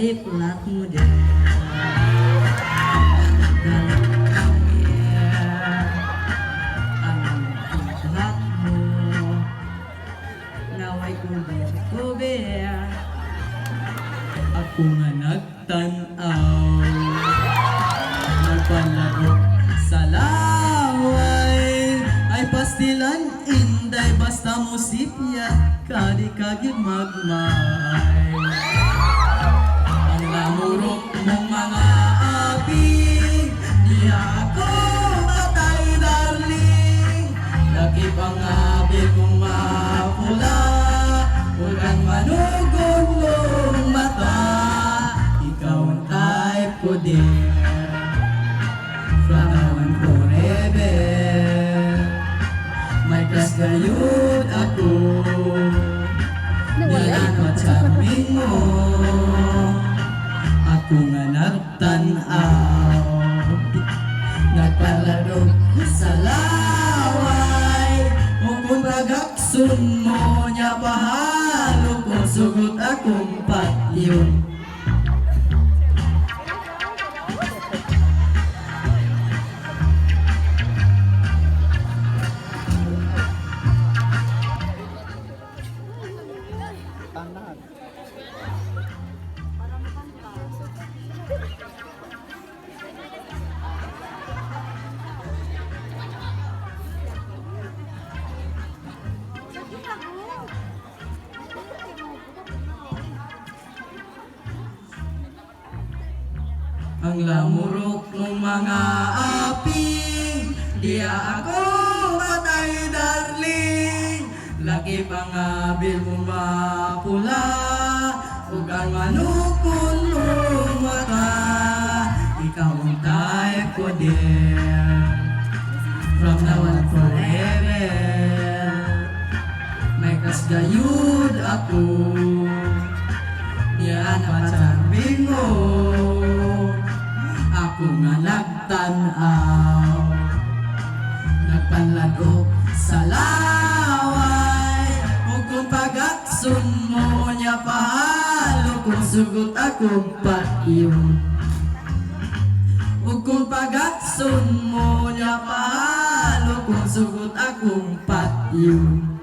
iklat mo din. Ang iklat mo naway kubir. Ako nga nagtanaw, nagpalaro sa laway, ay pastilan inday basta musipya kadi kagid magmay. Ang lamurok mong mga api, di ako matay darling. Lagi pangabi kong mapula, huwag manugon mong mata. Ikaw ang type ko din, from now and forever. May kasgayod ako, niyan mataming mo. Ako nga nagtanaw, nagpalaro sa laway. O kung pagaksun mo niya pahalo, kung sugot akong patyon. Ang lamurok ng mga api, di ako matay darling. Laki pangabil mo mapula, ug ang manukon mong mata. Ikaw ang type ko din, from now and forever. May kasgayud ako, diyan patambing mo. Ako nga nagtanaw, nagpanladok sa laway. O kung pagaksun mo niya pahalo, kung sugot akong patyon. O kung pagaksun mo niya pahalo, kung sugot akong patyon.